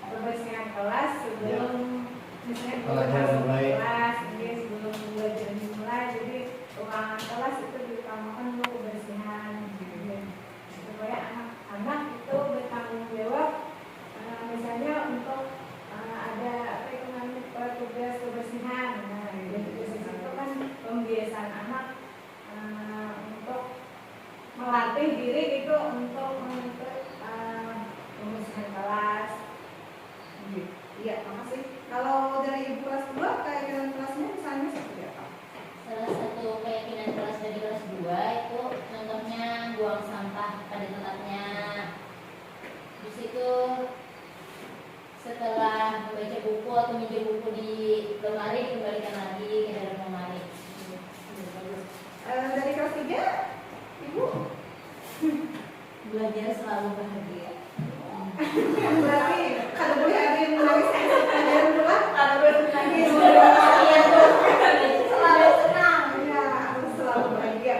Speaker 4: berbersihan kelas sebelum misalnya
Speaker 3: Belajar mulai.
Speaker 4: kelas, jadi sebelum belajar dimulai, jadi ruangan kelas itu diutamakan untuk kebersihan, gitu. Supaya anak-anak itu bertanggung jawab, misalnya untuk ada apa itu namanya tugas kebersihan. Nah, jadi itu kan pembiasaan anak untuk melatih diri itu untuk membersihkan kelas.
Speaker 1: Iya, makasih. Kalau dari Ibu kelas 2, keyakinan kelasnya misalnya seperti apa?
Speaker 6: Salah satu keyakinan kelas dari kelas 2 itu contohnya buang sampah pada tempatnya. Di situ setelah membaca buku atau minjem buku di lemari dikembalikan lagi ke dalam lemari.
Speaker 1: Dari kelas 3, Ibu?
Speaker 6: Belajar selalu bahagia.
Speaker 1: Berarti kalau boleh ada yang menangis pelajaran pula?
Speaker 2: Kalau bertangis
Speaker 1: Selalu senang. Ya, harus selalu bahagia.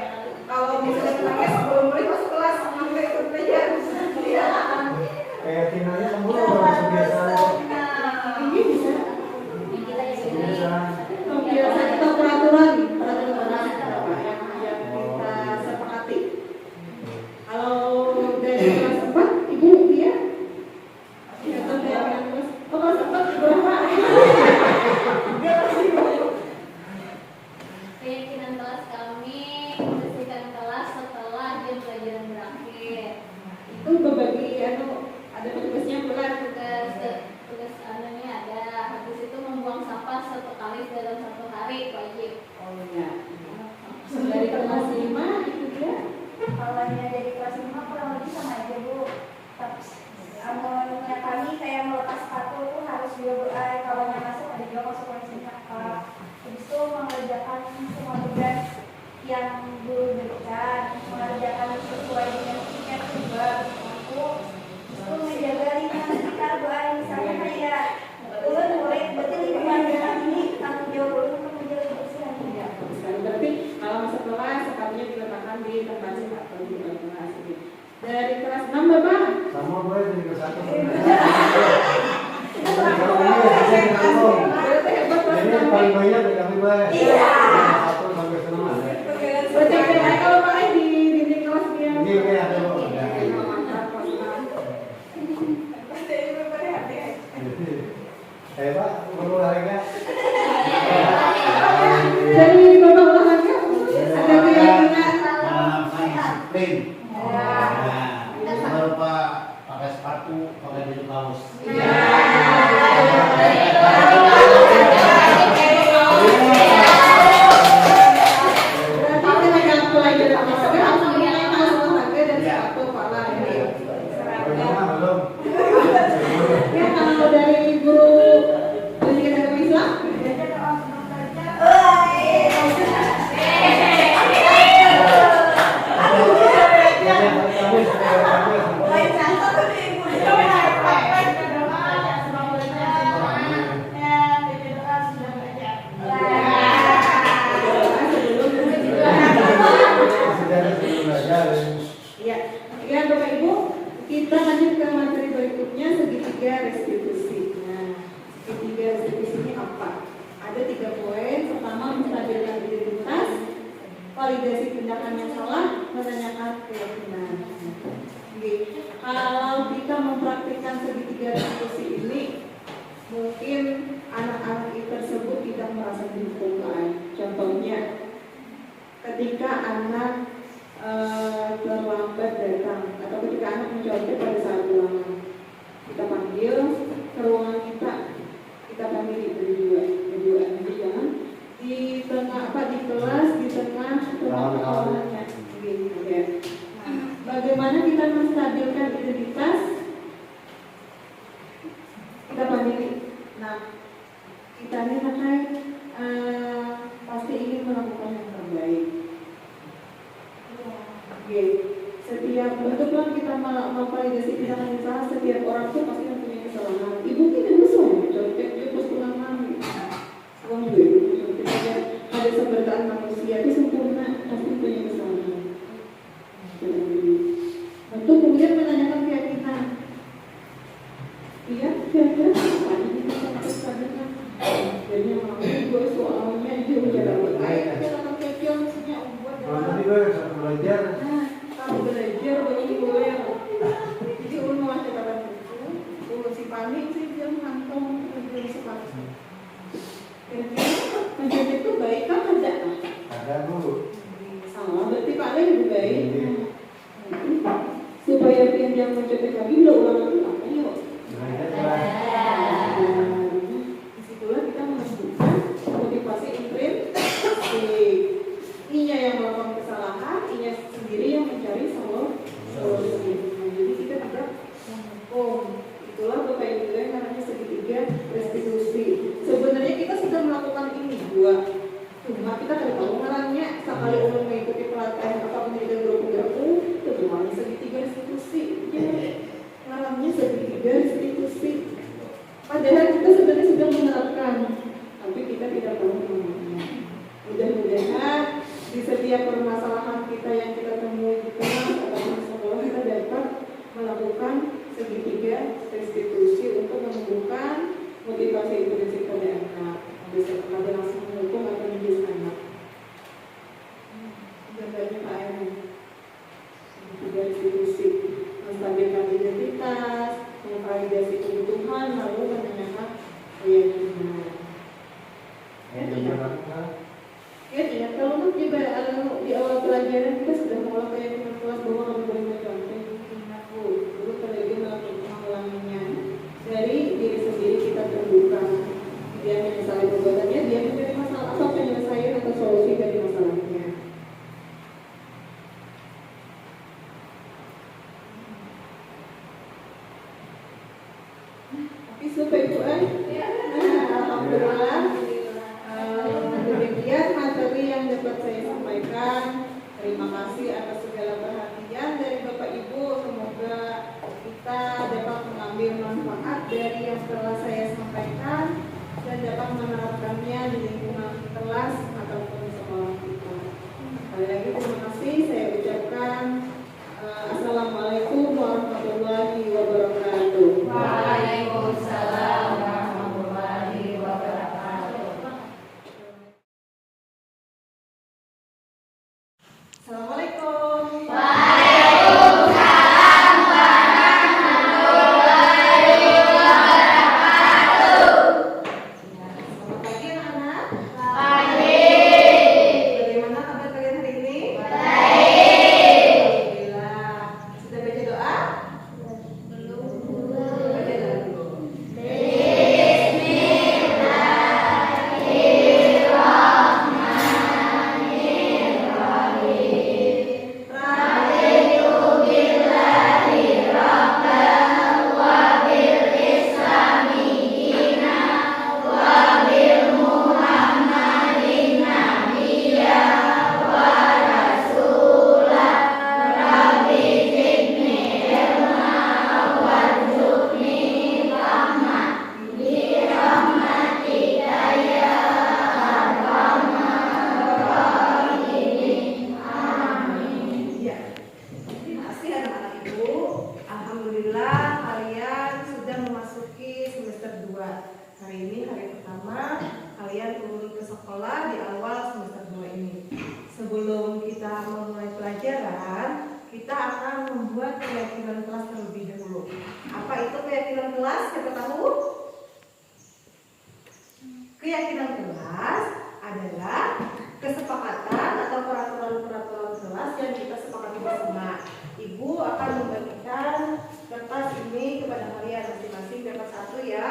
Speaker 1: Kalau misalnya menangis belum boleh masuk kelas, sampai ikut belajar. Iya.
Speaker 3: Keyakinannya semua orang biasa.
Speaker 1: Ini bisa
Speaker 4: kalau yang masuk ada juga konsekuensinya apa. Habis itu mengerjakan semua tugas yang guru berikan, mengerjakan sesuai dengan tiket juga. Aku itu menjaga lingkungan sekitar doa, misalnya kayak ulun murid, berarti lingkungan ini tanggung jawab ulun untuk menjaga kebersihan juga.
Speaker 1: Berarti kalau masuk kelas sepatunya diletakkan di tempat sepatu di kelas ini. Dari kelas 6 Bapak?
Speaker 3: Sama gue jadi kelas 1.
Speaker 1: Berarti hebat kelas
Speaker 3: Ini
Speaker 1: 6.
Speaker 3: paling banyak dari kami gue.
Speaker 4: Iya.
Speaker 3: 1 sampai 6.
Speaker 1: Berarti kayak kalau Pak di dinding kelas dia.
Speaker 3: Ini kayak ada loh.
Speaker 1: Mantap kelas 6.
Speaker 3: Hebat, olahraga.
Speaker 1: Dari Bapak olahraga ada keyakinan
Speaker 5: Disiplin. Nah, jangan lupa pakai sepatu, pakai baju kaos.
Speaker 1: berarti tenaga pelajaran olahraga langsung mengenai olahraga dan sepatu Pak lah ini.
Speaker 3: Bagaimana belum?
Speaker 1: Ya kalau dari guru pendidikan agama Islam, ya, ya Bapak Ibu, kita lanjut ke materi berikutnya segitiga restitusi. Nah, segitiga restitusi ini apa? Ada 3 poin. Pertama, menstabilkan identitas, validasi tindakan yang salah, menanyakan keyakinan. Oke. Kalau kita mempraktikkan segitiga restitusi ini, mungkin anak-anak tersebut tidak merasa dihukum. Contohnya, ketika anak terlambat datang atau ketika anak mencontek pada saat ulangan, kita panggil ke ruangan kita panggil berdua, jadi jangan di tengah di kelas, di tengah ruangannya, gitu ya. Nah, bagaimana kita menstabilkan identitas? Kita panggil. Nah, kita ini pasti ingin melakukan yang terbaik. Oke, setiap bentuklah kita memvalidasi tindakan yang salah, setiap orang tuh pasti mempunyai kesalahan. Ibu tidak besar, contek dia pas ulangan. Uang juga ibu contek ada sebertaan manusia itu sempurna, pasti punya kesalahan. Untuk kemudian menanyakan keyakinan. Iya, kira-kira apa ini bisa kesadaran? Jadi orang gue soalnya dia udah dapat baik, dia dapat kecil maksudnya buat
Speaker 3: Nanti gue bisa belajar.
Speaker 1: kalau belajar banyak goyang. Jadi ulun mau ngasih kabar itu, ulun si panik sih dia ngantong dia sepatu. Kira-kira menjadi itu baik kan ada?
Speaker 3: Ada dulu.
Speaker 1: Sama berarti Pak Le lebih baik. Supaya yang mencontek kami udah ulangan itu apa yuk? Disitulah kita menentukan motivasi intrinsik. I-nya yang melakukan kesalahan, I-nya sendiri yang mencari solusi. Nah, jadi kita tidak menghukum. Itulah Bapak Ibu yang namanya segitiga restitusi. Sebenarnya kita sudah melakukan ini 2. Cuma kita tidak tahu ngarangnya. Sekali ulun mengikuti pelatihan apa pendidikan guru itu cuma segitiga restitusi. Ngarangnya segitiga restitusi. Padahal kita sebenarnya sudah menerapkan, tapi kita tidak tahu namanya. Mudah-mudahan di setiap permasalahan kita yang kita temui di kelas atau di sekolah kita dapat melakukan segitiga restitusi untuk menumbuhkan motivasi intrinsik pada anak. Bisa pada langsung mendukung atau menjadi anak. Gambarnya Pak Erin. Segitiga restitusi, menstabilkan identitas, memvalidasi kebutuhan, lalu menanyakan keyakinan. Ya, ingat kalau di awal pelajaran kita sudah mengolah keyakinan kelas bahwa kami boleh mencontek. Ingat Bu, dulu terlebih melakukan mengulanginya dari diri sendiri kita terbuka. Dia menyesali perbuatannya, dia mencari masalah apa penyelesaian atau solusi dari masalahnya. Tapi supaya itu Alhamdulillah. Demikian materi yang dapat saya sampaikan. Terima kasih atas segala perhatian dari Bapak Ibu. Semoga kita dapat mengambil manfaat dari yang telah saya sampaikan dan dapat menerapkannya di lingkungan kelas ataupun sekolah kita. Sekali lagi terima kasih. Saya ucapkan Assalamualaikum warahmatullahi wabarakatuh.
Speaker 6: Waalaikumsalam warahmatullahi wabarakatuh.
Speaker 1: Assalamualaikum. Selamat pagi anak-anak. Bagaimana kabar kalian hari ini? Alhamdulillah. Sudah baca doa? Belum. Baca doa dulu. Ya. Terima kasih anak-anak Ibu. Alhamdulillah kalian sudah memasuki semester 2. Hari ini hari pertama kalian turun ke sekolah di awal semester 2 ini. Sebelum kita memulai pelajaran, kita akan membuat keyakinan kelas terlebih dahulu. Apa itu keyakinan kelas? Siapa tahu? Keyakinan kelas adalah kesepakatan atau peraturan-peraturan kelas yang kita sepakati bersama. Ibu akan membagikan kertas ini kepada kalian masing-masing, kertas 1 ya.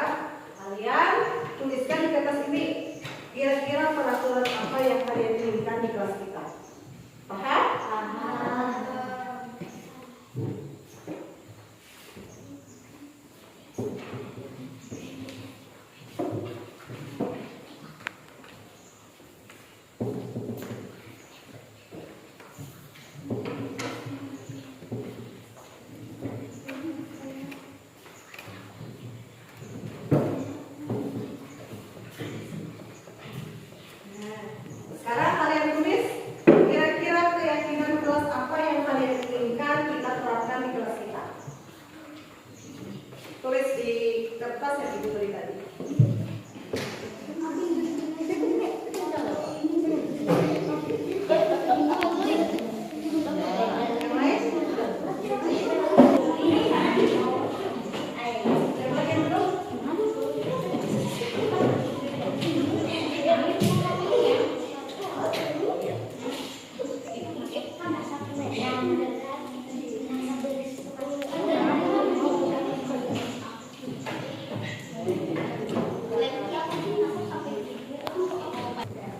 Speaker 1: Kalian tuliskan di kertas ini kira-kira peraturan apa yang kalian inginkan di kelas kita. Paham? Paham. Sekarang kalian tulis kira-kira keyakinan kelas apa yang kalian inginkan kita terapkan di kelas kita. Tulis di kertas yang ibu beri tadi. Yang lain? Yang bagian dulu?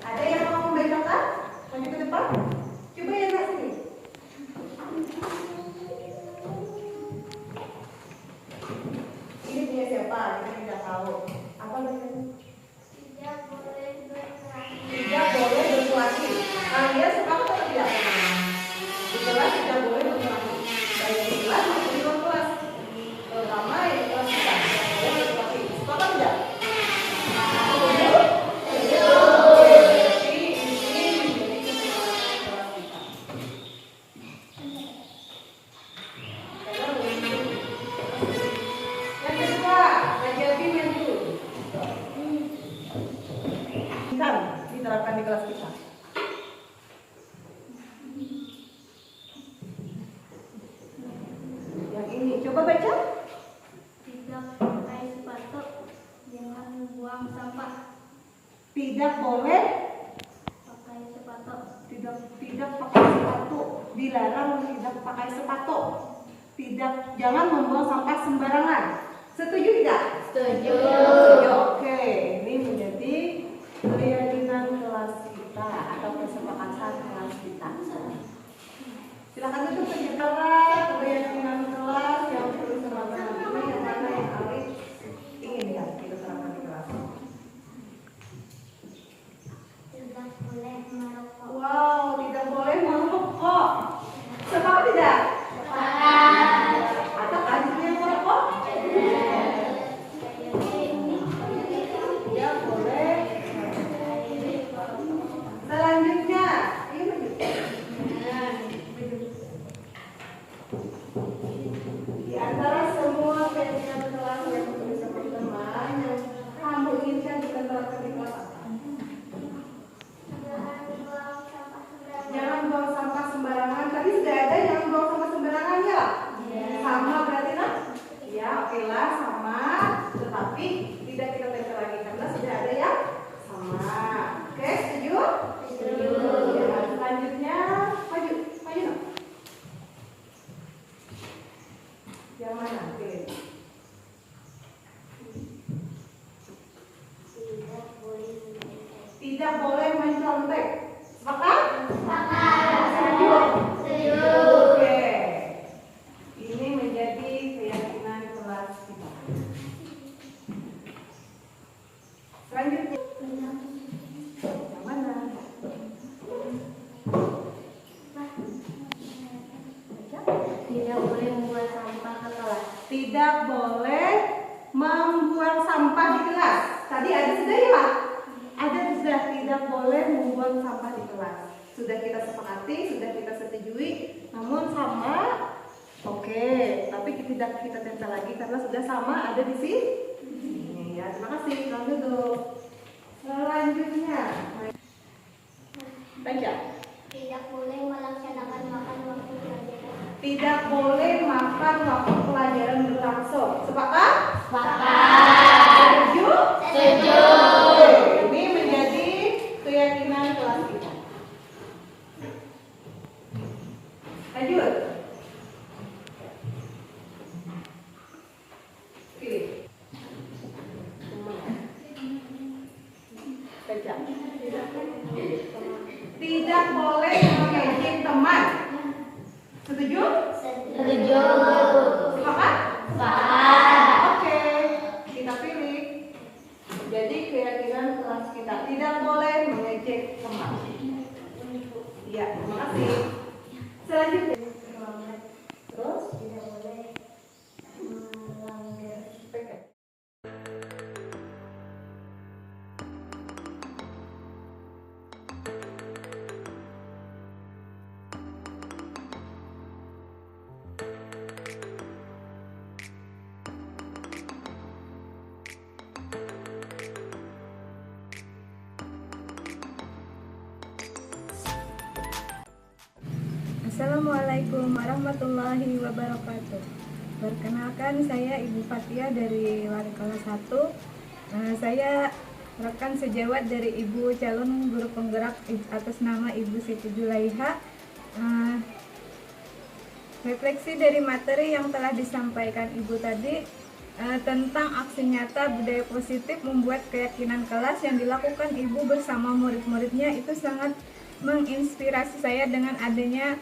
Speaker 1: Ada yang mau membacakan? Maju ke depan. Coba ya Kak sini. Ini punya siapa? Kita tidak tahu. Apa bacanya? Tidak boleh berkelahi. Kalian sepakat atau tidak? Di kelas tidak boleh berkelahi. Baik di kelas maupun di luar kelas. Terutama yang di kelas kita tidak boleh berkelahi. Sepakat tidak? Yang kedua, ngajarin yang dulu. Kan diterapkan di kelas kita. Yang ini, coba baca.
Speaker 7: Tidak pakai sepatu, jangan buang sampah.
Speaker 1: Tidak boleh,
Speaker 7: Pakai sepatu,
Speaker 1: tidak pakai sepatu. Dilarang tidak pakai sepatu. Tidak, jangan membuang sampah sembarangan. Setuju tidak?
Speaker 6: Setuju.
Speaker 1: Setuju. Oke, ini menjadi keyakinan kelas kita atau kesepakatan kelas kita. Silakan tutup penjelasan keyakinan kelas yang perlu teman-teman ini yang mana yang Arif inginkan kita terapkan di kelas. sama, tetapi tidak kita tempel lagi karena sudah ada yang sama. Oke, setuju?
Speaker 6: Setuju.
Speaker 1: Ya, selanjutnya maju, maju dong. Yang mana? Pilih. Tidak boleh mencontek. Sepakat? Setuju?
Speaker 7: Setuju.
Speaker 1: Oke. Ini menjadi keyakinan kelas kita. Selanjutnya. Yang mana?
Speaker 7: Tidak boleh membuang sampah ke kelas.
Speaker 1: Tidak boleh membuang sampah di kelas. Tadi ada sudah ya Pak? Ada sudah, tidak boleh membuang sampah di kelas. Sudah kita sepakati, sudah kita setujui. Namun sama, oke. Tapi tidak kita tempel lagi karena sudah sama ada di sini. Ya, terima kasih. Selamat duduk. Selanjutnya, baca.
Speaker 7: Tidak boleh melaksanakan makan waktu pelajaran.
Speaker 1: Tidak boleh makan waktu pelajaran berlangsung. Sepakat?
Speaker 6: Sepakat.
Speaker 1: Setuju?
Speaker 6: Setuju.
Speaker 1: Oke, ini menjadi keyakinan kelas kita. Lanjut. Pilih. Baca. Tidak boleh mengejek teman. Setuju?
Speaker 6: Setuju.
Speaker 1: Sepakat?
Speaker 6: Sepakat.
Speaker 1: Oke, kita pilih. Jadi keyakinan kelas kita tidak boleh mengejek teman. Iya, terima kasih. Selanjutnya. Terus?
Speaker 7: Tidak boleh melanggar.
Speaker 4: Assalamualaikum warahmatullahi wabarakatuh. Perkenalkan, saya Ibu Fatia dari Wali Kelas 1. Saya rekan sejawat dari Ibu calon guru penggerak atas nama Ibu Siti Julaiha. Refleksi dari materi yang telah disampaikan Ibu tadi tentang aksi nyata budaya positif membuat keyakinan kelas yang dilakukan Ibu bersama murid-muridnya itu sangat menginspirasi saya dengan adanya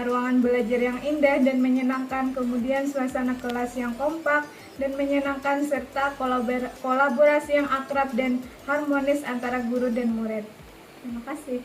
Speaker 4: ruangan belajar yang indah dan menyenangkan, kemudian suasana kelas yang kompak dan menyenangkan, serta kolaborasi yang akrab dan harmonis antara guru dan murid. Terima kasih.